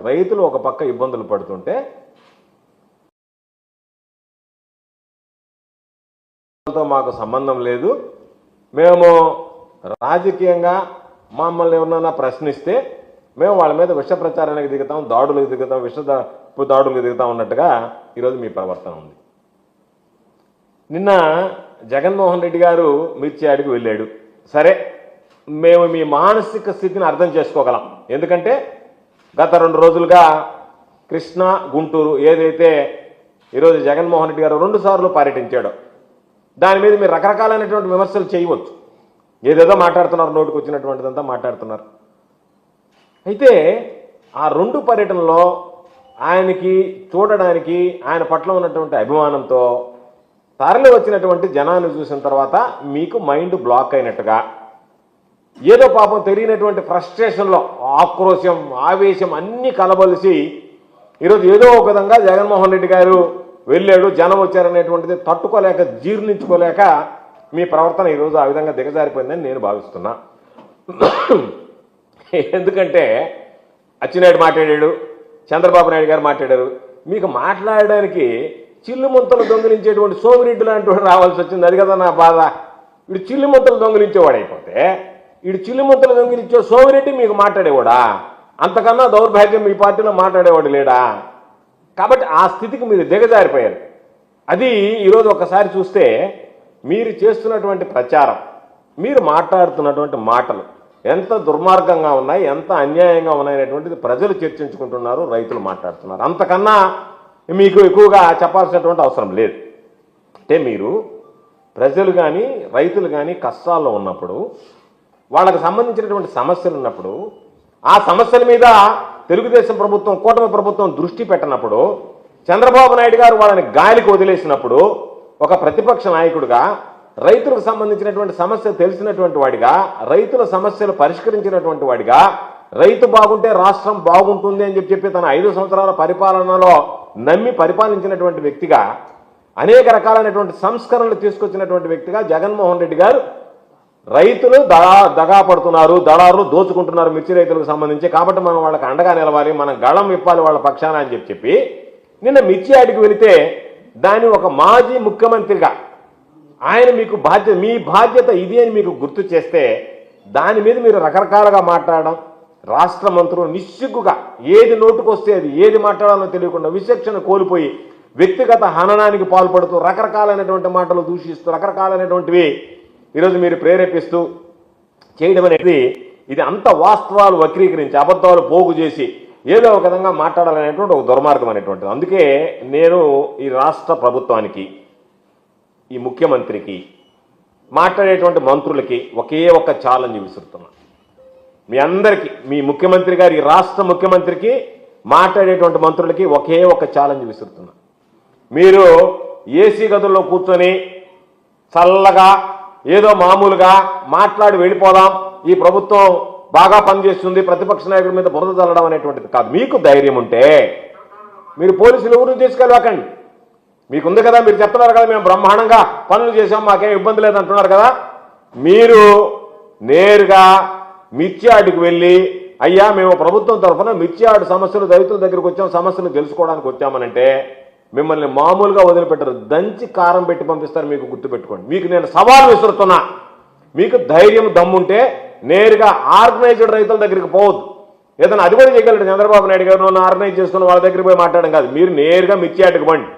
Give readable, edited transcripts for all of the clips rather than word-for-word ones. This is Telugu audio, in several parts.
రైతులు ఒక పక్క ఇబ్బందులు పడుతుంటే మాకు సంబంధం లేదు, మేము రాజకీయంగా మమ్మల్ని ఎవరన్నా ప్రశ్నిస్తే మేము వాళ్ళ మీద విష ప్రచారానికి దిగుతాం, దాడులకు దిగుతాం, దాడులకు దిగుతాం అన్నట్టుగా ఈరోజు మీ ప్రవర్తన ఉంది. నిన్న జగన్మోహన్ రెడ్డి గారు మిర్చి యాడికి వెళ్ళాడు. సరే, మేము మీ మానసిక స్థితిని అర్థం చేసుకోగలం. ఎందుకంటే గత 2 రోజులుగా కృష్ణా గుంటూరు ఏదైతే ఈరోజు జగన్మోహన్ రెడ్డి గారు 2 సార్లు పర్యటించాడో దాని మీద మీరు రకరకాలైనటువంటి విమర్శలు చేయవచ్చు. ఏదేదో మాట్లాడుతున్నారు, నోటికి వచ్చినటువంటిదంతా మాట్లాడుతున్నారు. అయితే ఆ 2 పర్యటనలో ఆయనకి చూడడానికి ఆయన పట్ల ఉన్నటువంటి అభిమానంతో తరలి వచ్చినటువంటి జనాన్ని చూసిన తర్వాత మీకు మైండ్ బ్లాక్ అయినట్టుగా, ఏదో పాపం తెలియనటువంటి ఫ్రస్ట్రేషన్లో ఆక్రోశం, ఆవేశం అన్నీ కలబలిసి ఈరోజు ఏదో ఒక విధంగా జగన్మోహన్ రెడ్డి గారు వెళ్ళాడు, జనం వచ్చారనేటువంటిది తట్టుకోలేక, జీర్ణించుకోలేక మీ ప్రవర్తన ఈరోజు ఆ విధంగా దిగజారిపోయిందని నేను భావిస్తున్నా. ఎందుకంటే అచ్చెన్నాయుడు మాట్లాడాడు, చంద్రబాబు నాయుడు గారు మాట్లాడారు. మీకు మాట్లాడడానికి చిల్లు ముంతలు దొంగిలించేటువంటి సోమిరెడ్డి లాంటి రావాల్సి వచ్చింది. అది కదా నా బాధ. వీడు చిల్లు ముంతలు దొంగిలించేవాడు అయిపోతే వీడు చిల్లు ముంతలు దొంగిలించే సోమిరెడ్డి మీకు మాట్లాడేవాడా? అంతకన్నా దౌర్భాగ్యం మీ పార్టీలో మాట్లాడేవాడు లేడా? కాబట్టి ఆ స్థితికి మీరు దిగజారిపోయారు. అది ఈరోజు ఒకసారి చూస్తే మీరు చేస్తున్నటువంటి ప్రచారం, మీరు మాట్లాడుతున్నటువంటి మాటలు ఎంత దుర్మార్గంగా ఉన్నాయి, ఎంత అన్యాయంగా ఉన్నాయనేటువంటిది ప్రజలు చర్చించుకుంటున్నారు, రైతులు మాట్లాడుతున్నారు. అంతకన్నా మీకు ఎక్కువగా చెప్పాల్సినటువంటి అవసరం లేదు. అంటే మీరు ప్రజలు కానీ రైతులు కానీ కష్టాల్లో ఉన్నప్పుడు, వాళ్ళకు సంబంధించినటువంటి సమస్యలు ఉన్నప్పుడు, ఆ సమస్యల మీద తెలుగుదేశం ప్రభుత్వం, కూటమి ప్రభుత్వం దృష్టి పెట్టనప్పుడు, చంద్రబాబు నాయుడు గారు వాళ్ళని గాలికి వదిలేసినప్పుడు, ఒక ప్రతిపక్ష నాయకుడిగా రైతులకు సంబంధించినటువంటి సమస్య తెలిసినటువంటి వాడిగా, రైతుల సమస్యలు పరిష్కరించినటువంటి వాడిగా, రైతు బాగుంటే రాష్ట్రం బాగుంటుంది అని చెప్పి తన 5 సంవత్సరాల పరిపాలనలో నమ్మి పరిపాలించినటువంటి వ్యక్తిగా, అనేక రకాలైనటువంటి సంస్కరణలు తీసుకొచ్చినటువంటి వ్యక్తిగా జగన్మోహన్ రెడ్డి గారు రైతులు దగా పడుతున్నారు, దళారులు దోచుకుంటున్నారు మిర్చి రైతులకు సంబంధించి, కాబట్టి మనం వాళ్ళకి అండగా నిలవాలి, మనం గళం విప్పాలి వాళ్ళ పక్షాన అని చెప్పి నిన్న మిర్చి యాడికి వెళితే దాన్ని ఒక మాజీ ముఖ్యమంత్రిగా ఆయన మీకు మీ బాధ్యత ఇది అని మీకు గుర్తు చేస్తే దాని మీద మీరు రకరకాలుగా మాట్లాడడం, రాష్ట్ర మంత్రులు నిస్సిగ్గుగా ఏది నోటుకొస్తే అది ఏది మాట్లాడాలో తెలియకుండా విచక్షణ కోల్పోయి వ్యక్తిగత హననానికి పాల్పడుతూ రకరకాలైనటువంటి మాటలు దూషిస్తూ రకరకాలైనటువంటివి ఈరోజు మీరు ప్రేరేపిస్తూ చేయడం అనేది, ఇది అంత వాస్తవాలు వక్రీకరించి అబద్ధాలు పోగు చేసి ఏదో ఒక విధంగా మాట్లాడాలనేటువంటి ఒక దుర్మార్గం అనేటువంటిది. అందుకే నేను ఈ రాష్ట్ర ప్రభుత్వానికి, ఈ ముఖ్యమంత్రికి, మాట్లాడేటువంటి మంత్రులకి ఒకే ఒక ఛాలెంజ్ విసురుతున్నా. మీ అందరికీ, మీ ముఖ్యమంత్రి గారు, ఈ రాష్ట్ర ముఖ్యమంత్రికి, మాట్లాడేటువంటి మంత్రులకి ఒకే ఒక ఛాలెంజ్ విసురుతున్నా. మీరు ఏసీ గదుల్లో కూర్చొని చల్లగా ఏదో మామూలుగా మాట్లాడి వెళ్ళిపోదాం, ఈ ప్రభుత్వం బాగా పనిచేస్తుంది, ప్రతిపక్ష నాయకుడి మీద బురద చల్లడం అనేటువంటిది కాదు. మీకు ధైర్యం ఉంటే మీరు పోలీసులు ఎవరిని తీసుకెళ్ళకండి. మీకుంది కదా, మీరు చెప్తున్నారు కదా మేము బ్రహ్మాండంగా పనులు చేసాం, మాకేం ఇబ్బంది లేదంటున్నారు కదా. మీరు నేరుగా మిర్చి యార్డుకి వెళ్ళి, అయ్యా మేము ప్రభుత్వం తరఫున మిర్చి యార్డు సమస్యలు రైతుల దగ్గరికి వచ్చాం, సమస్యలు తెలుసుకోవడానికి వచ్చామనంటే మిమ్మల్ని మామూలుగా వదిలిపెట్టరు, దంచి కారం పెట్టి పంపిస్తారు. మీకు గుర్తుపెట్టుకోండి. మీకు నేను సవాల్ విసురుతున్నా, మీకు ధైర్యం దమ్ముంటే నేరుగా ఆర్గనైజ్డ్ రైతుల దగ్గరికి పోవద్దు. ఏదైనా అది కూడా చేయగలడు చంద్రబాబు నాయుడు గారు, నన్ను ఆర్గనైజ్ చేసుకున్న వాళ్ళ దగ్గరికి పోయి మాట్లాడడం కాదు. మీరు నేరుగా మిర్చి యార్డుకి పండి,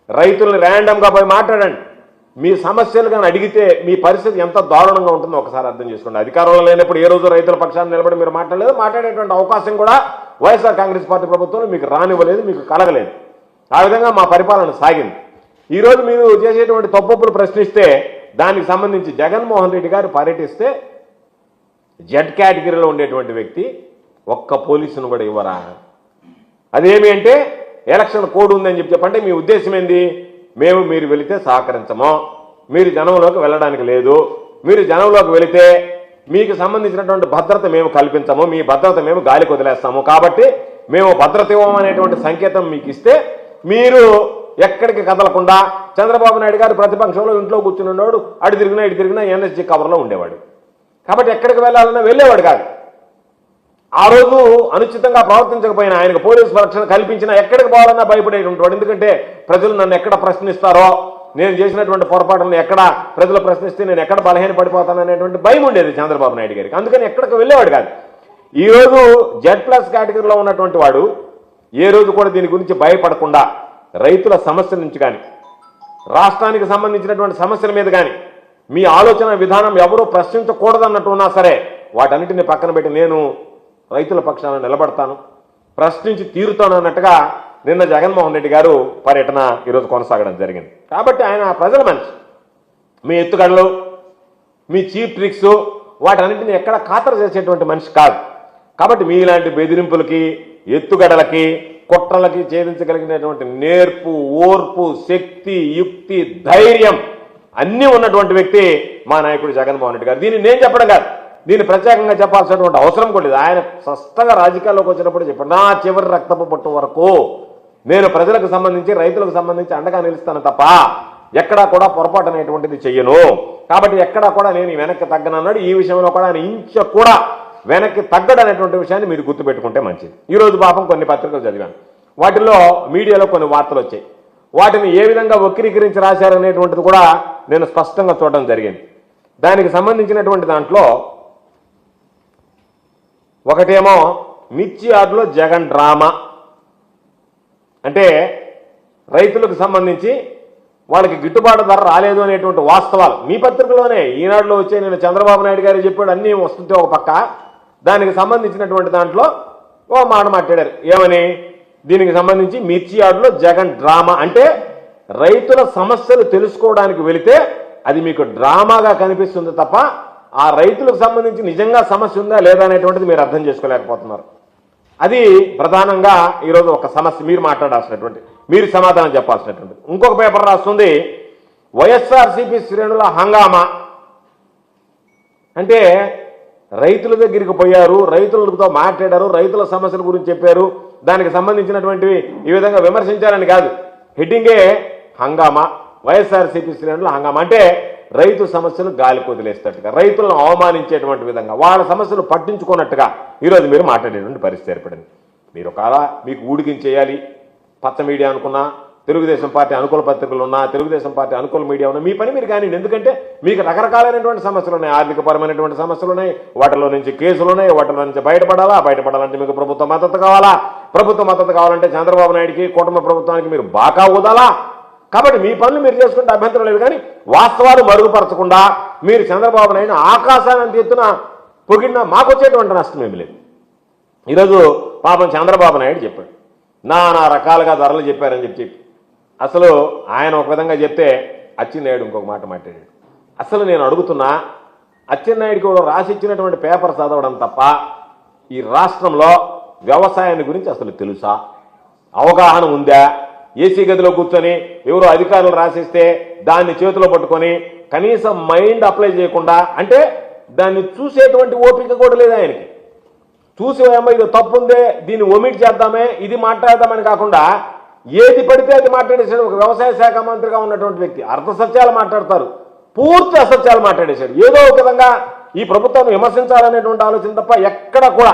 రైతులను ర్యాండమ్గా పోయి మాట్లాడండి. మీ సమస్యలు కానీ అడిగితే మీ పరిస్థితి ఎంత దారుణంగా ఉంటుందో ఒకసారి అర్థం చేసుకోండి. అధికారంలో లేనప్పుడు ఏ రోజు రైతుల పక్షాన్ని నిలబడి మీరు మాట్లాడలేదు, మాట్లాడేటువంటి అవకాశం కూడా వైఎస్ఆర్ కాంగ్రెస్ పార్టీ ప్రభుత్వంలో మీకు రానివ్వలేదు, మీకు కలగలేదు. ఆ విధంగా మా పరిపాలన సాగింది. ఈరోజు మీరు చేసేటువంటి తప్పులు ప్రశ్నిస్తే దానికి సంబంధించి జగన్మోహన్ రెడ్డి గారు పర్యటిస్తే జెడ్ కేటగిరీలో ఉండేటువంటి వ్యక్తి ఒక్క పోలీసును కూడా ఇవ్వరా? అదేమి అంటే ఎలక్షన్ కోడ్ ఉందని చెప్పంటే మీ ఉద్దేశం ఏంది? మీరు వెళితే సహకరించము, మీరు జనంలోకి వెళ్ళడానికి లేదు, మీరు జనంలోకి వెళితే మీకు సంబంధించినటువంటి భద్రత మేము కల్పించము, మీ భద్రత మేము గాలికి వదిలేస్తాము, కాబట్టి మేము భద్రత ఇవ్వమనేటువంటి సంకేతం మీకు ఇస్తే మీరు ఎక్కడికి కదలకుండా చంద్రబాబు నాయుడు గారు ప్రతిపక్షంలో ఇంట్లో కూర్చుని ఉన్నాడు, అటు తిరిగినా ఇటు తిరిగినా ఎన్ఎస్జీ కవర్లో ఉండేవాడు. కాబట్టి ఎక్కడికి వెళ్ళాలన్నా వెళ్ళేవాడు కాదు. ఆ రోజు అనుచితంగా ప్రవర్తించకపోయినా, ఆయనకు పోలీసు రక్షణ కల్పించినా ఎక్కడికి పోవాలన్నా భయపడేటువంటి. ఎందుకంటే ప్రజలు నన్ను ఎక్కడ ప్రశ్నిస్తారో, నేను చేసినటువంటి పొరపాటును ఎక్కడ ప్రజలు ప్రశ్నిస్తే నేను ఎక్కడ బలహీన పడిపోతాననేటువంటి భయం ఉండేది చంద్రబాబు నాయుడు గారికి. అందుకని ఎక్కడికి వెళ్ళేవాడు కాదు. ఈరోజు Z+ కేటగిరీలో ఉన్నటువంటి వాడు ఏ రోజు కూడా దీని గురించి భయపడకుండా రైతుల సమస్యల నుంచి కానీ, రాష్ట్రానికి సంబంధించినటువంటి సమస్యల మీద కానీ మీ ఆలోచన విధానం ఎవరూ ప్రశ్నించకూడదన్నట్టు ఉన్నా సరే వాటన్నిటిని పక్కన పెట్టి నేను రైతుల పక్షాన నిలబడతాను, ప్రశ్నించి తీరుతాను అన్నట్టుగా నిన్న జగన్మోహన్ రెడ్డి గారు పర్యటన ఈరోజు కొనసాగడం జరిగింది. కాబట్టి ఆయన ప్రజల మనిషి. మీ ఎత్తుగడలు, మీ చీప్ ట్రిక్స్ వాటన్నింటిని ఎక్కడ ఖాతరు చేసేటువంటి మనిషి కాదు. కాబట్టి మీలాంటి బెదిరింపులకి, ఎత్తుగడలకి, కుట్రలకి ఛేదించగలిగినటువంటి నేర్పు, ఓర్పు, శక్తి, యుక్తి, ధైర్యం అన్నీ ఉన్నటువంటి వ్యక్తి మా నాయకుడు జగన్మోహన్ రెడ్డి గారు. దీన్ని నేను చెప్పడం కాదు, దీన్ని ప్రత్యేకంగా చెప్పాల్సినటువంటి అవసరం కూడా లేదు. ఆయన స్పష్టంగా రాజకీయాల్లోకి వచ్చినప్పుడు చెప్పాడు, నా చివరి రక్తపు పట్టు వరకు నేను ప్రజలకు సంబంధించి, రైతులకు సంబంధించి అండగా నిలుస్తాను తప్ప ఎక్కడా కూడా పొరపాటు అనేటువంటిది చెయ్యను. కాబట్టి ఎక్కడా కూడా నేను వెనక్కి తగ్గనన్నాడు. ఈ విషయంలో కూడా ఆయన ఇంచ కూడా వెనక్కి తగ్గడనేటువంటి విషయాన్ని మీరు గుర్తుపెట్టుకుంటే మంచిది. ఈరోజు పాపం కొన్ని పత్రికలు చదివాను, వాటిల్లో మీడియాలో కొన్ని వార్తలు వచ్చాయి. వాటిని ఏ విధంగా వక్రీకరించి రాశారనేటువంటిది కూడా నేను స్పష్టంగా చూడడం జరిగింది. దానికి సంబంధించినటువంటి దాంట్లో ఒకటేమో మిర్చి యార్డులో జగన్ డ్రామా, అంటే రైతులకు సంబంధించి వాళ్ళకి గిట్టుబాటు ధర రాలేదు అనేటువంటి వాస్తవాలు మీ పత్రికలోనే ఈనాడులో వచ్చే, నేను చంద్రబాబు నాయుడు గారు చెప్పాడు అన్నీ వస్తుంటే ఒక పక్క, దానికి సంబంధించినటువంటి దాంట్లో ఓ మాట మాట్లాడారు. ఏమని? దీనికి సంబంధించి మిర్చి యార్డులో జగన్ డ్రామా, అంటే రైతుల సమస్యలు తెలుసుకోవడానికి వెళితే అది మీకు డ్రామాగా కనిపిస్తుంది తప్ప ఆ రైతులకు సంబంధించి నిజంగా సమస్య ఉందా లేదా అనేటువంటిది మీరు అర్థం చేసుకోలేకపోతున్నారు. అది ప్రధానంగా ఈరోజు ఒక సమస్య మీరు మాట్లాడాల్సినటువంటి, మీరు సమాధానం చెప్పాల్సినటువంటి. ఇంకొక పేపర్ రాస్తుంది, వైఎస్ఆర్సీపీ శ్రేణుల హంగామా, అంటే రైతుల దగ్గరికి పోయారు, రైతులతో మాట్లాడారు, రైతుల సమస్యల గురించి చెప్పారు, దానికి సంబంధించినటువంటివి ఈ విధంగా విమర్శించారని కాదు, హెడ్డింగే హంగామా, వైఎస్ఆర్సీపీ శ్రేణుల హంగామా. అంటే రైతు సమస్యలు గాలికి వదిలేస్తట్టుగా, రైతులను అవమానించేటువంటి విధంగా, వాళ్ళ సమస్యలు పట్టించుకున్నట్టుగా ఈరోజు మీరు మాట్లాడేటువంటి పరిస్థితి ఏర్పడింది. మీరు ఒకవేళ మీకు ఊడికించేయాలి, పచ్చ మీడియా అనుకున్నా, తెలుగుదేశం పార్టీ అనుకూల పత్రికలు ఉన్నా, తెలుగుదేశం పార్టీ అనుకూల మీడియా ఉన్నా, మీ పని మీరు కానీ. ఎందుకంటే మీకు రకరకాలైనటువంటి సమస్యలు ఉన్నాయి, ఆర్థికపరమైనటువంటి సమస్యలు ఉన్నాయి, వాటిలో నుంచి కేసులు ఉన్నాయి, వాటిలో నుంచి బయటపడాలంటే మీకు ప్రభుత్వ మద్దతు కావాలా, ప్రభుత్వ మద్దతు కావాలంటే చంద్రబాబు నాయుడికి, కుటుంబ ప్రభుత్వానికి మీరు బాగా ఊదాలా. కాబట్టి మీ పనులు మీరు చేసుకుంటే అభ్యంతరం లేదు, కానీ వాస్తవాలు మరుగుపరచకుండా మీరు చంద్రబాబు నాయుడు ఆకాశాన్ని ఎత్తున పొగిడినా మాకు వచ్చేటువంటి నష్టం ఏమి లేదు. ఈరోజు పాపం చంద్రబాబు నాయుడు చెప్పాడు, నానా రకాలుగా ధరలు చెప్పారని చెప్పి. అసలు ఆయన ఒక విధంగా చెప్తే అచ్చెన్నాయుడు ఇంకొక మాట మాట్లాడాడు. అసలు నేను అడుగుతున్నా, అచ్చెన్నాయుడికి రాసి ఇచ్చినటువంటి పేపర్ చదవడం తప్ప ఈ రాష్ట్రంలో వ్యవసాయాన్ని గురించి అసలు తెలుసా, అవగాహన ఉందా? ఏసీ గదిలో కూర్చొని ఎవరో అధికారులు రాసిస్తే దాన్ని చేతిలో పట్టుకొని కనీసం మైండ్ అప్లై చేయకుండా, అంటే దాన్ని చూసేటువంటి ఓపిక కూడా లేదు ఆయనకి. చూసి ఏమో ఇది తప్పుందే, దీన్ని ఒమిట్ చేద్దామే, ఇది మాట్లాడదామని కాకుండా ఏది పడితే అది మాట్లాడేశాడు. ఒక వ్యవసాయ శాఖ మంత్రిగా ఉన్నటువంటి వ్యక్తి అర్థసత్యాలు మాట్లాడతారు, పూర్తి అసత్యాలు మాట్లాడేశాడు. ఏదో ఒక విధంగా ఈ ప్రభుత్వాన్ని విమర్శించాలనేటువంటి ఆలోచన తప్ప ఎక్కడ కూడా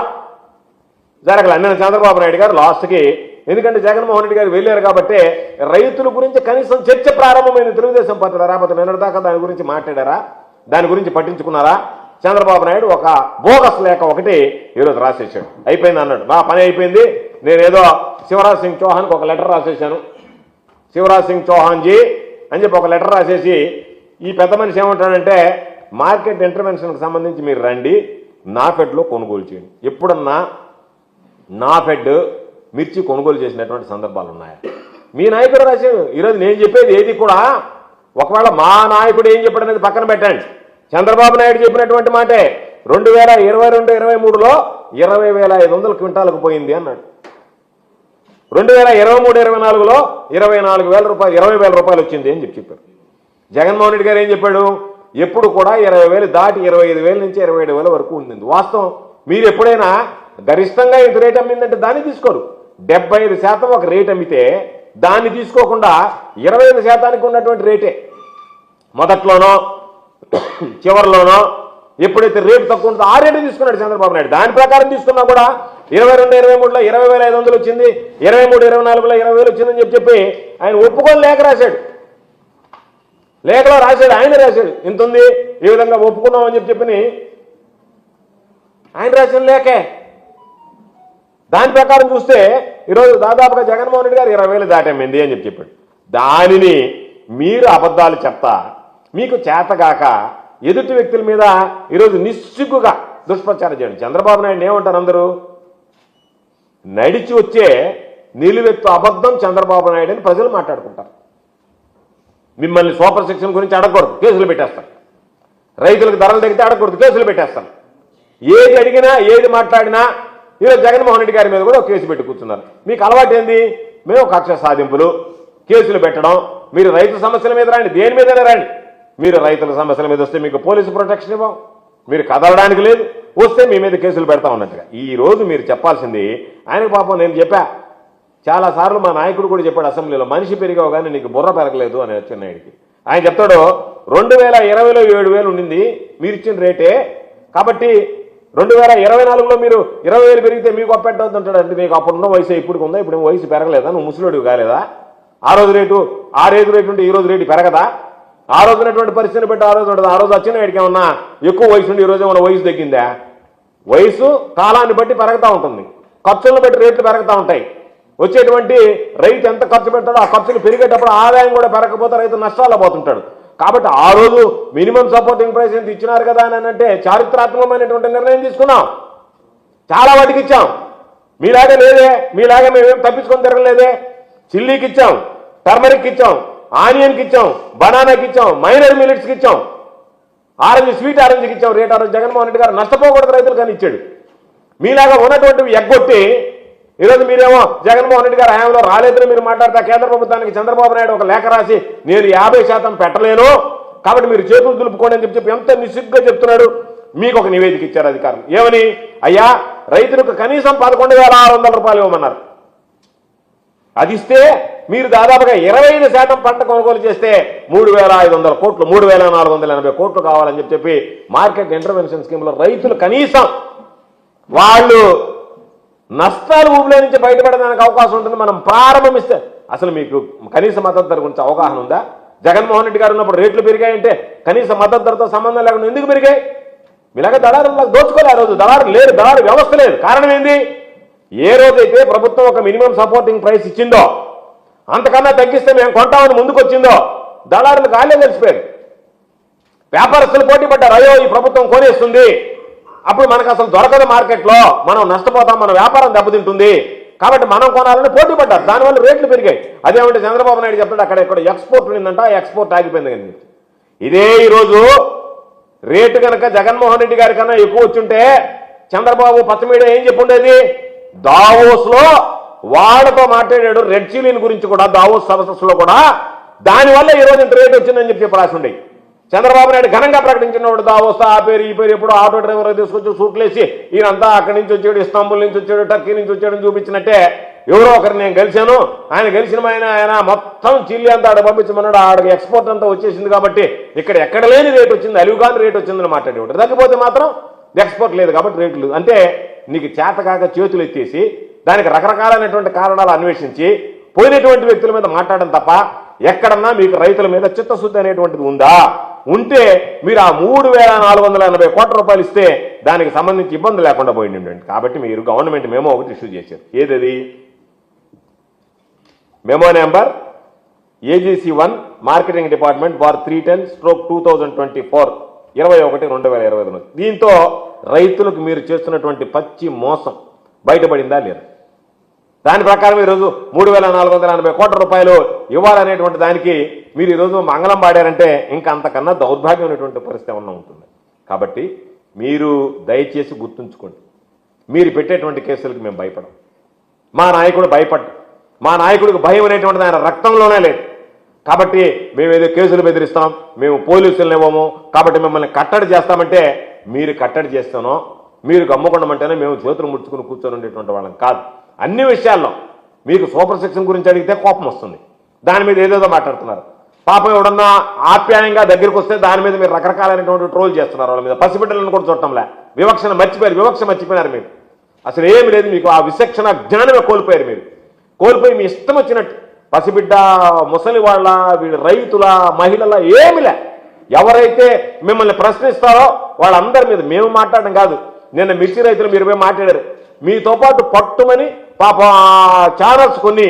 జరగలేదు. నేను చంద్రబాబు నాయుడు గారు లాస్ట్కి, ఎందుకంటే జగన్మోహన్ రెడ్డి గారు వెళ్ళారు కాబట్టి రైతుల గురించి కనీసం చర్చ ప్రారంభమైంది తెలుగుదేశం పార్టీలో. రాకపోతే నిన్నటిదాకా దాని గురించి మాట్లాడారా, దాని గురించి పట్టించుకున్నారా? చంద్రబాబు నాయుడు ఒక బోగస్ లేఖ ఒకటి ఈరోజు రాసేసాడు, అయిపోయింది అన్నాడు. నా పని అయిపోయింది, నేనేదో శివరాజ్ సింగ్ చౌహాన్కి ఒక లెటర్ రాసేసాను, శివరాజ్ సింగ్ చౌహాన్ జీ అని చెప్పి ఒక లెటర్ రాసేసి, ఈ పెద్ద మనిషి ఏమంటాడంటే మార్కెట్ ఇంటర్వెన్షన్కి సంబంధించి మీరు రండి, నాఫెడ్లో కొనుగోలు చేయండి. ఎప్పుడన్నా నాఫెడ్ మిర్చి కొనుగోలు చేసినటువంటి సందర్భాలు ఉన్నాయా? మీ నాయకుడు రాశాడు. ఈరోజు నేను చెప్పేది ఏది కూడా, ఒకవేళ మా నాయకుడు ఏం చెప్పాడు అనేది పక్కన పెట్టండి, చంద్రబాబు నాయుడు చెప్పినటువంటి మాటే 2022-23లో 20,500 క్వింటాలకు పోయింది అన్నాడు. 2023-24లో 24,000 రూపాయలు, 20,000 రూపాయలు వచ్చింది అని చెప్పారు. జగన్మోహన్ రెడ్డి గారు ఏం చెప్పాడు? ఎప్పుడు కూడా 20,000 దాటి 25,000 నుంచి 27,000 వరకు ఉంది. వాస్తవం. మీరు ఎప్పుడైనా గరిష్టంగా ఇంత రేట్ అమ్మిందంటే దాన్ని తీసుకోరు. 75% ఒక రేట్ అమ్మితే దాన్ని తీసుకోకుండా 25% ఉన్నటువంటి రేటే మొదట్లోనో చివరిలోనో ఎప్పుడైతే రేటు తక్కువ ఉంటుందో ఆ రేటు తీసుకున్నాడు చంద్రబాబు నాయుడు. దాని ప్రకారం తీసుకున్నా కూడా 22, 23లో 20,500 వచ్చింది, 23, 24లో 20,000 వచ్చిందని చెప్పి ఆయన ఒప్పుకొని లేఖ రాశాడు. లేఖలో రాశాడు, ఆయన రాశాడు, ఇంత ఉంది ఈ విధంగా ఒప్పుకున్నామని చెప్పి ఆయన రాసిన లేఖే. దాని ప్రకారం చూస్తే ఈరోజు దాదాపుగా జగన్మోహన్ రెడ్డి గారు 20,000 దాటేమైంది అని చెప్పాడు. దానిని మీరు అబద్ధాలు చెప్తా మీకు చేతగాక ఎదుటి వ్యక్తుల మీద ఈరోజు నిస్సిగ్గుగా దుష్ప్రచారం చేయండి. చంద్రబాబు నాయుడు ఏమంటారు అందరూ? నడిచి వచ్చే నిలువెత్తు అబద్ధం చంద్రబాబు నాయుడు అని ప్రజలు మాట్లాడుకుంటారు. మిమ్మల్ని సూపర్ సెక్షన్ గురించి అడగకూడదు, కేసులు పెట్టేస్తారు. రైతులకు ధరలు తగ్గితే అడగకూడదు, కేసులు పెట్టేస్తారు. ఏది అడిగినా ఏది మాట్లాడినా ఈరోజు జగన్మోహన్ రెడ్డి గారి మీద కూడా ఒక కేసు పెట్టి కూర్చున్నారు. మీకు అలవాటు ఏంది? మేము కక్ష సాధింపులు, కేసులు పెట్టడం. మీరు రైతు సమస్యల మీద రండి, దేని మీదనే రండి. మీరు రైతుల సమస్యల మీద వస్తే మీకు పోలీసు ప్రొటెక్షన్ ఇవ్వం, మీరు కదలడానికి లేదు, వస్తే మీ మీద కేసులు పెడతా ఉన్నట్టుగా. ఈ రోజు మీరు చెప్పాల్సింది ఆయనకు. పాపం నేను చెప్పా చాలాసార్లు, మా నాయకుడు కూడా చెప్పాడు అసెంబ్లీలో, మనిషి పెరిగావు కానీ నీకు బుర్ర పెరగలేదు అని చెన్నైడికి. ఆయన చెప్తాడు 2020లో 7,000 ఉండింది మీరు ఇచ్చిన రేటే, కాబట్టి 2024లో మీరు 20,000 పెరిగితే మీకు అప్పెట్టవద్దు అంటాడు. అంటే మీకు అప్పుడున్న వయసు ఇప్పుడు ఉందా? ఇప్పుడు వయసు పెరగలేదా? నువ్వు ముసలోడివి కాలేదా? ఆ రోజు రేటు ఉంటే ఈ రోజు రేటు పెరగదా? ఆ రోజు ఉన్నటువంటి పరిస్థితిని బట్టి ఆ రోజు ఉంటుంది. ఆ రోజు వచ్చిన వాడికి ఏమన్నా ఎక్కువ వయసు ఉండి ఈ రోజు ఏమన్నా వయసు తగ్గిందా? వయసు కాలాన్ని బట్టి పెరుగుతూ ఉంటుంది, ఖర్చులను బట్టి రేట్లు పెరుగుతూ ఉంటాయి. వచ్చేటువంటి రైతు ఎంత ఖర్చు పెడతాడో ఆ ఖర్చులు పెరిగేటప్పుడు ఆదాయం కూడా పెరగకపోతే రైతు నష్టాల్లో పోతుంటాడు. కాబట్టి ఆ రోజు మినిమం సపోర్టింగ్ ప్రైస్ ఎంత ఇచ్చినారు కదా అని అంటే చారిత్రాత్మకమైనటువంటి నిర్ణయం తీసుకున్నాం. చాలా వాటికి ఇచ్చాం, మీలాగే లేదే, మీలాగే మేమేం తప్పించుకొని తిరగలేదే. చిల్లీకి ఇచ్చాం, టర్మరిక్ ఇచ్చాం, ఆనియన్కి ఇచ్చాం, బనానాకి ఇచ్చాం, మైనర్ మిల్లెట్స్కి ఇచ్చాం, ఆరెంజ్ స్వీట్ ఆరెంజ్కి ఇచ్చాం. రేట్ ఆ రోజు జగన్మోహన్ రెడ్డి గారు నష్టపోకూడదు రైతులు కానీ ఇచ్చాడు. మీలాగా ఉన్నటువంటివి ఎగ్గొట్టి ఈరోజు మీరేమో జగన్మోహన్ రెడ్డి గారు హయాంలో రాలేదని మీరు మాట్లాడతా కేంద్ర ప్రభుత్వానికి చంద్రబాబు నాయుడు ఒక లేఖ రాసి నేను 50% పెట్టలేను కాబట్టి మీరు చేతులు దులుపుకోండి అని చెప్పి ఎంత నిస్సిగ్గుగా చెప్తున్నాడు. మీకు ఒక నివేదిక ఇచ్చారు అధికారులు, ఏమని? అయ్యా రైతులకు కనీసం 11,600 రూపాయలు ఇవ్వమన్నారు. అది ఇస్తే మీరు దాదాపుగా 25% పంట కొనుగోలు చేస్తే 3,500 కోట్లు, 3,480 కోట్లు కావాలని చెప్పి మార్కెట్ ఇంటర్వెన్షన్ స్కీమ్లో రైతులు కనీసం వాళ్ళు నష్టాలు ఊపిలో నుంచి బయటపడడానికి అవకాశం ఉంటుంది. మనం ప్రారంభిస్తే అసలు మీకు కనీస మద్దతు ధర గురించి అవగాహన ఉందా? జగన్మోహన్ రెడ్డి గారు ఉన్నప్పుడు రేట్లు పెరిగాయంటే కనీస మద్దతు ధరతో సంబంధం లేకుండా ఎందుకు పెరిగాయి? మీలాగా దళారులకు దోచుకోలే. ఆ రోజు దళారు లేరు, దళారు వ్యవస్థ లేదు. కారణం ఏంది? ఏ రోజైతే ప్రభుత్వం ఒక మినిమం సపోర్టింగ్ ప్రైస్ ఇచ్చిందో అంతకన్నా తగ్గిస్తే మేము కొంటామని ముందుకు వచ్చిందో దళారులకు గాలే తెలిసిపోయారు. వ్యాపారస్తులు పోటీ పడ్డారు, అయ్యో ఈ ప్రభుత్వం కొనేస్తుంది, అప్పుడు మనకు అసలు దొరకదు మార్కెట్లో, మనం నష్టపోతాం, మన వ్యాపారం దెబ్బతింటుంది, కాబట్టి మనం కొనాలని పోటీ పడ్డారు. దానివల్ల రేట్లు పెరిగాయి. అదేమంటే చంద్రబాబు నాయుడు చెప్తాడు అక్కడ ఎక్కడ ఎక్స్పోర్ట్ ఉండిందంట, ఎక్స్పోర్ట్ ఆగిపోయింది. కానీ ఇదే ఈరోజు రేటు కనుక జగన్మోహన్ రెడ్డి గారి కన్నా ఎక్కువ వచ్చుంటే చంద్రబాబు పచ్చ మీడియా ఏం చెప్పుండేది? దావోస్లో వాళ్ళతో మాట్లాడాడు రెడ్ చిలీన్ గురించి కూడా, దావోస్ సదస్సులో కూడా. దానివల్ల ఈరోజు ఇంత రేటు వచ్చిందని చెప్పి రాసి ఉండే. చంద్రబాబు నాయుడు ఘనంగా ప్రకటించినప్పుడు దావోస్ ఆ పేరు ఈ పేరు ఎప్పుడు ఆటో డ్రైవర్ తీసుకొచ్చి సూట్లేసి ఈయనంతా అక్కడి నుంచి వచ్చాడు, ఇస్తాంబుల్ నుంచి వచ్చాడు, టర్కీ నుంచి వచ్చాడని చూపించినట్టే ఎవరో ఒకరు నేను గెలిచాను, ఆయన గెలిచిన ఆయన మొత్తం చిల్లి అంతా ఆడ పంపించమన్నాడు, ఆడికి ఎక్స్పోర్ట్ అంతా వచ్చేసింది కాబట్టి ఇక్కడ ఎక్కడ లేని రేటు వచ్చింది, అలివిగాని రేటు వచ్చిందని మాట్లాడేవాడు. తగ్గిపోతే మాత్రం ఎక్స్పోర్ట్ లేదు కాబట్టి రేట్లు. అంటే నీకు చేతకాక చేతులు ఎత్తేసి దానికి రకరకాలైనటువంటి కారణాలు అన్వేషించి పోయినటువంటి వ్యక్తుల మీద మాట్లాడడం తప్ప ఎక్కడన్నా మీకు రైతుల మీద చిత్తశుద్ధి అనేటువంటిది ఉందా? ఉంటే మీరు ఆ 3,480 కోట్ల రూపాయలు ఇస్తే దానికి సంబంధించి ఇబ్బంది లేకుండా పోయింది. కాబట్టి మీరు గవర్నమెంట్ మెమో ఒకటి ఇష్యూ చేశారు. ఏదది? Memo number AGC1 marketing department bar 310/2024 21/2025. దీంతో రైతులకు మీరు చేస్తున్నటువంటి పచ్చి మోసం బయటపడిందా లేదా? దాని ప్రకారం ఈరోజు 3,480 కోట్ల రూపాయలు ఇవ్వాలనేటువంటి దానికి మీరు ఈరోజు మంగళం పాడారంటే ఇంకా అంతకన్నా దౌర్భాగ్యమైనటువంటి పరిస్థితి ఏమన్నా ఉంటుంది. కాబట్టి మీరు దయచేసి గుర్తుంచుకోండి, మీరు పెట్టేటువంటి కేసులకు మేము భయపడం, మా నాయకుడు భయపడ్డా, మా నాయకుడికి భయం అనేటువంటిది ఆయన రక్తంలోనే లేదు. కాబట్టి మేము ఏదో కేసులు బెదిరిస్తాం, మేము పోలీసులను ఇవ్వము, కాబట్టి మిమ్మల్ని కట్టడి చేస్తామంటే మీరు కట్టడి చేస్తానో మీరు గమ్ముకుండమంటేనే మేము చేతులు ముడుచుకుని కూర్చొని ఉండేటువంటి వాళ్ళం కాదు. అన్ని విషయాల్లో మీకు సూపర్ సెక్షన్ గురించి అడిగితే కోపం వస్తుంది, దాని మీద ఏదేదో మాట్లాడుతున్నారు. పాపం ఎవడన్నా ఆప్యాయంగా దగ్గరికి వస్తే దాని మీద మీరు రకరకాలైనటువంటి ట్రోల్ చేస్తున్నారు. వాళ్ళ మీద పసిబిడ్డలను కూడా చూడటంలే. వివక్ష మర్చిపోయారు మీరు. అసలు ఏమి లేదు మీకు. ఆ విచక్షణ జ్ఞానమే కోల్పోయారు మీరు. కోల్పోయి మీ ఇష్టం వచ్చినట్టు పసిబిడ్డ, ముసలి వాళ్ళ, వీళ్ళ రైతుల, మహిళల ఏమిలే. ఎవరైతే మిమ్మల్ని ప్రశ్నిస్తారో వాళ్ళందరి మీద మేము మాట్లాడడం కాదు. నిన్న మిర్చి రైతులు మీరు పోయి మాట్లాడారు. మీతో పాటు పట్టుమని పాప ఛానల్స్ కొన్ని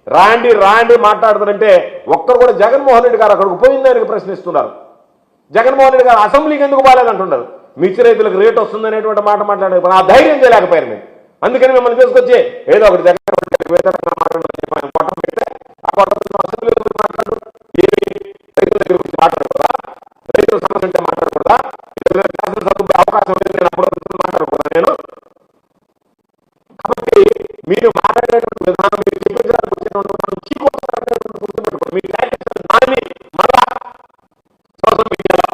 రాండి మాట్లాడుతారంటే ఒక్కరు కూడా జగన్మోహన్ రెడ్డి గారు అక్కడికి పోయిందానికి ప్రశ్నిస్తున్నారు. జగన్మోహన్ రెడ్డి గారు అసెంబ్లీకి ఎందుకు బాగాలేదంటున్నారు. మిర్చి రైతులకు రేటు వస్తుందనేటువంటి మాట మాట్లాడారు. ఆ ధైర్యం చేయలేకపోయారు మీరు. అందుకని మిమ్మల్ని తీసుకొచ్చి ఏదో ఒకటి జగన్ మాట్లాడకూడదా, రైతుల సమస్య అంటే మాట్లాడకూడదా, అవకాశం లేదు నేను అప్పుడు మాట్లాడకూడదా నేను. కాబట్టి మీరు మాట్లాడేటువంటి విధానం, మీరు చూపించడానికి వచ్చినటువంటి దాన్ని మళ్ళా సోషల్ మీడియాలో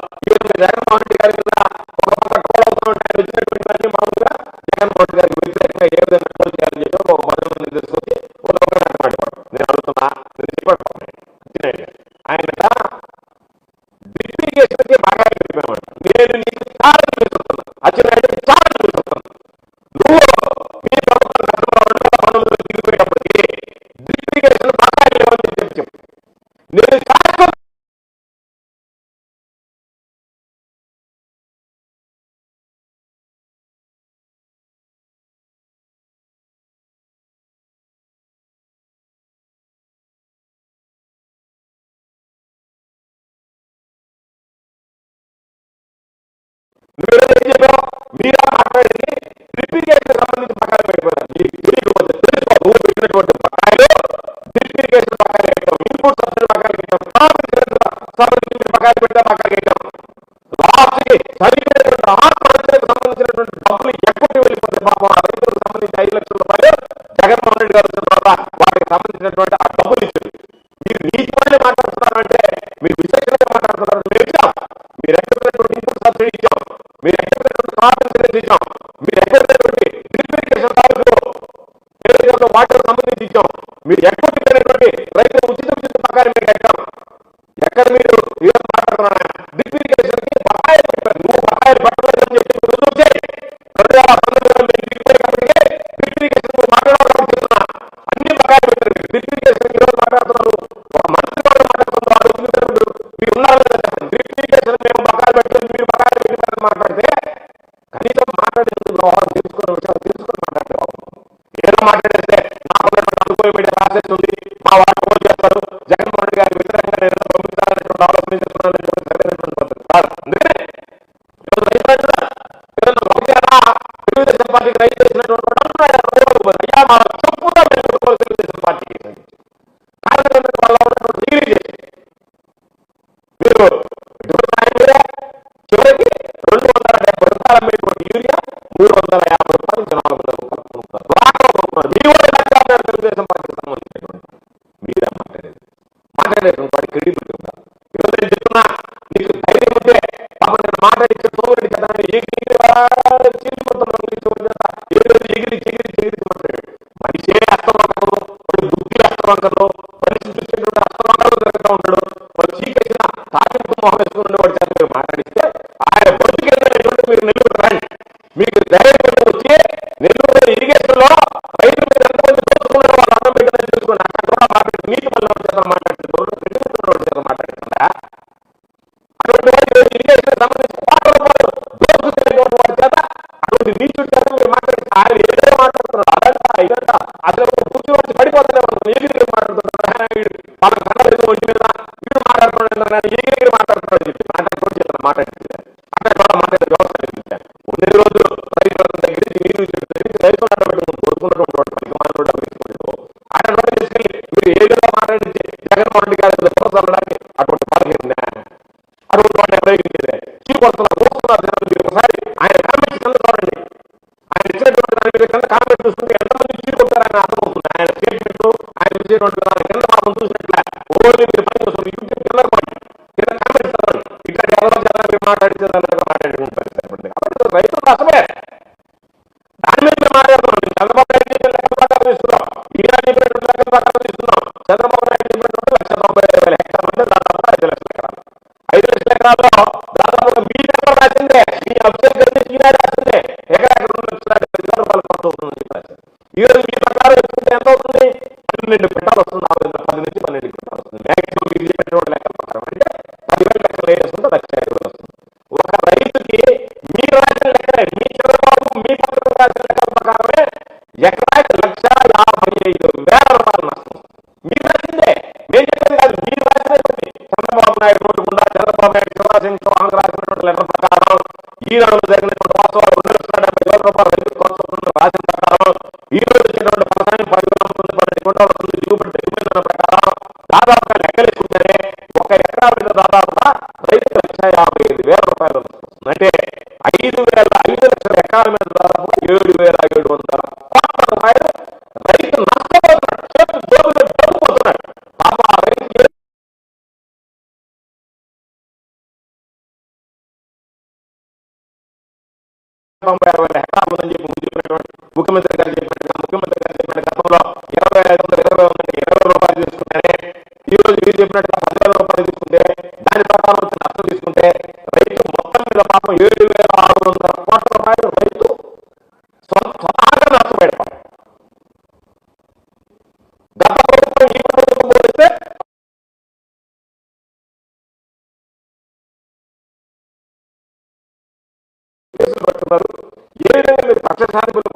జగన్మోహన్ రెడ్డి గారి మీద ఒక వచ్చినటువంటి మామూలుగా జగన్మోహన్ రెడ్డి గారికి వ్యతిరేకంగా ఏ విధంగా ట్రోల్ చేయాలని చెప్పి ఒక 10 మంది తీసుకొచ్చి మాట్లాడతాడు. నేను అడుగుతున్నా, నేను చెప్పాడు ఆయన డ్రిప్లికేషన్కి బాగా చెప్పామంట. నేను నీకు చాలా చూపిస్తున్నాను, అచ్చెన్నాయుడికి చాలా చూపిస్తున్నాను. నువ్వు మీ ప్రభుత్వం 2012 దిగిపోయేటప్పటికి డ్రిప్లికేషన్ బాగా లేవని చెప్పి నేను మీరా మాట్లాడింది డ్రిప్లికేషన్ సంబంధించి పక్కన పెట్టిపోతారు. మీకు తెలియకపోతే తెలుసుకో, నువ్వు పెట్టినటువంటి బకాయిలు డ్రిప్లికేషన్ పక్కన పెట్టాం, ఇన్పుట్ సబ్సిడీ పక్కన పెట్టాం, సంబంధించి పక్కన పెట్టాం, పక్కన పెట్టాం. లాస్ట్ కి చనిపోయినటువంటి ఆత్మహత్యలకు సంబంధించినటువంటి డబ్బులు ఎక్కడికి వెళ్ళిపోతాయి. పాపం ఆ రైతులకు సంబంధించి 5 లక్షల రూపాయలు జగన్మోహన్ రెడ్డి గారు వచ్చిన తర్వాత వాటికి సంబంధించినటువంటి ఆ డబ్బులు ఇచ్చింది. మీరు నీతిపైన మాట్లాడుతున్నారంటే మీరు విశేషంగా మాట్లాడుతున్నారు. మేము ఇచ్చాం, మీరు ఎక్కడ ఇన్పుట్ సబ్సిడీ ఇచ్చాం, మీరు ఎక్కడ ఇచ్చాం, మీరు ఎక్కడ డ్రిప్లికేషన్ వాటికి సంబంధించి ఇచ్చాం, మీరు ఎక్కడ రైతులు ఉచిత పక్కన మీకు ఎక్కాం. ఎక్కడ మీరు ఈరోజు మాట్లాడుతున్నా డ్రిప్లికేషన్ కి బకాయిలు పెట్టారు. నువ్వు బకాయిలు పెట్టలేదని చెప్పి రుజువు చేయి. 2019 మాట్లాడాలనుకుంటున్నా అన్ని బకాయిలు పెట్టారు. డ్రిప్లికేషన్ ఈరోజు మాట్లాడుతున్నారు. ఒక మంత్రి వాళ్ళు మాట్లాడుతున్నారు. మీరు ఉన్నారు కదా చెప్పండి. డ్రిప్లికేషన్ మేము బకాయిలు పెట్టారు, మీరు బకాయిలు పెట్టి మాట్లాడితే కనీసం మాట్లాడేందుకు వ్యవహారం తెలుసుకునే విషయాలు తెలుసుకుని మాట్లాడే ఏదో మాట్లాడేస్తే నాకు అనుకూల మీడియా రాసేస్తుంది, మా వాళ్ళు పోల్ చేస్తారు, జగన్మోహన్ రెడ్డి గారి వ్యతిరేకంగా నేను పంపించాలనేటువంటి ఆలోచన చేస్తున్నాను. తెలుగుదేశం పార్టీకి రైతు చేసినటువంటి అయ్యా మా చెప్పుగా తెలుగుదేశం పార్టీకి మీరు చివరికి 270 రూపాయలు అమ్మేటువంటి యూరియా 350 రూపాయలు నుంచి 400 రూపాయలు మీ వాళ్ళు తెలుగుదేశం పార్టీకి సంబంధించినటువంటి మీరే మాట్లాడేటువంటి వాడి క్రెడిబిలిటీ ఉండాలి. ఈరోజు నేను చెప్తున్నా, నీకు ధైర్యం ఉంటే పాపం నేను మాట్లాడితే సోమరెడ్డి కదా ఎగిరి మాట్లాడాడు. మనిషే అస్తవంకరు, బుద్ధి అస్తవంకరు, మనిషి చూసేటువంటి అస్తవంకరు జరుగుతూ ఉంటాడు. వాడు చీకటిన తాకింపు మొహం వేసుకుని వాడి చేత మీరు మాట్లాడిస్తే ఆయన బతుకెళ్ళినటువంటి మీరు నెల్లూరు రండి. మీకు ధైర్యం వచ్చి నెల్లూరు ఇరిగేషన్ లో రైతు మీరు ఎంతమంది దోచుకున్న వాళ్ళు అన్నం పెట్టదని తెలుసుకుని అక్కడ కూడా మాట్లాడి నీటి వల్ల చేత మాట్లాడుతున్నారు, మాట్లాడుతుందా అటువంటి వాడు ఇరిగేషన్ సంబంధించి దోచుకునేటువంటి వాడి చేత అటువంటి నీచుడి చేత మీరు మాట్లాడితే ఆయన ఏదైనా మాట్లాడుతున్నారు. అదంతా ఇదంతా అసలు పూర్తి వచ్చి పడిపోతూనే ఉంటుంది. ఎగిరి మాట్లాడుతున్నారు, వాళ్ళ కన్నడ ఒంటి మీద వీడు మాట్లాడుతున్నాడు, ఎగిరి మాట్లాడుతున్నాడు చెప్పి మాట్లాడుతుంది అక్కడ కూడా మాట్లాడే వ్యవస్థ కల్పించారు. కొన్ని రోజులు రైతుల దగ్గర నుంచి మీరు రైతులు కొడుకున్నటువంటి ఆయన తీసుకెళ్ళి మీరు ఏదైనా మాట్లాడించి జగన్మోహన్ రెడ్డి గారి వ్యవస్థలడానికి అటువంటి పాల్గొంది అటువంటి వాళ్ళు ఎవరైతే చీకొడుతున్నారు మీరు ఒకసారి ఆయన కామెంట్స్ కింద చూడండి. ఆయన ఇచ్చినటువంటి దాని మీద కింద కామెంట్ చూస్తుంటే ఎంతమంది చీకొడతారు ఆయన అర్థమవుతుంది. ఆయన స్టేట్మెంట్ ఆయన ఇచ్చేటువంటి దాని కింద మాత్రం చూసినట్లే ఓన్లీ మీరు పని చూస్తుంది. యూట్యూబ్ కింద కింద కామెంట్స్ చదవండి. ఇక్కడ ఎవరో జనాలు మాట్లాడితే మాట్లాడుకుంటారు. కాబట్టి రైతులు అసలే దాని మీద మేము మాట్లాడుతున్నాం. చంద్రబాబు నాయుడు లెక్కలు ఇస్తున్నాం, ఈయన చెప్పినటువంటి లెక్కలు ఇస్తున్నాం. చంద్రబాబు నాయుడు చెప్పినటువంటి 1,90,000 హెక్టార్లు అంటే దాదాపు అఫ్సర్ గారిని ఈనాడు రాసిందే ఎకరాకి 2,50,000 ఖర్చు అవుతుందని చెప్పారు. ఈ రోజు మీ ప్రకారం చెప్తుంటే ఎంత అవుతుంది? 12 క్వింటాలు వస్తుంది. 10 నుంచి 12 క్వింటాలు వస్తుంది. మ్యాక్సిమం మీరు చెప్పినటువంటి లెక్కల ప్రకారం అంటే 10,000 లెక్కలు వేసుకుంటే 1,50,000 వస్తుంది. ఒక రైతుకి మీరు రాసిన లెక్కలే, మీ చంద్రబాబు మీ పక్కన రాసిన లెక్కల ప్రకారమే ఎకరాకి 1,55,000 రూపాయలు నష్టం. మీరు రాసిందే, మేము చెప్పేది కాదు, మీరు రాసినటువంటి చంద్రబాబు నాయుడు నోటుకుండా చంద్రబాబు నాయుడు శివరాజు ఆంధ్ర రాసినటువంటి లెక్కల ప్రకారం ఈనాడు జరిగినటువంటి వాస్తవాలు 2,70,000 రూపాయలు రైతు ఖర్చు అవుతుందని రాసిన ప్రకారం ఈ రోజు వచ్చినటువంటి వ్యవసాయం 10,000 క్వింటాలు వస్తుంది. దిగుబడి తగ్గిపోయిన ప్రకారం దాదాపుగా లెక్కలేసుకుంటేనే ఒక ఎకరా మీద దాదాపుగా రైతు 1,55,000 రూపాయలు అంటే 5,00,000 ఎకరాల మీద దాదాపు 7,700 కోట్ల రూపాయలు రైతు నష్టపోతున్నాడు. చేతులు జోబులు డబ్బుపోతున్నాడు. పాప ఆ రైతు 90,000 హెక్టార్లు ఉందని చెప్పి ముఖ్యమంత్రి గారు చెప్పినట్టు గతంలో 2,500 రూపాయలు తీసుకుంటేనే ఈ రోజు మీరు చెప్పినట్టుగా 10,000 రూపాయలు తీసుకుంటే దాని ప్రకారం వచ్చి నష్టం తీసుకుంటే రైతు మొత్తం మీద పాపం 7,600 కోట్ల రూపాయలు రైతు స్వతహాగా నష్టపోయాడు. గత ప్రభుత్వం ఈ ప్రభుత్వం పోలిస్తే కేసులు పడుతున్నారు. ఏ విధంగా మీరు పక్ష సాధింపులు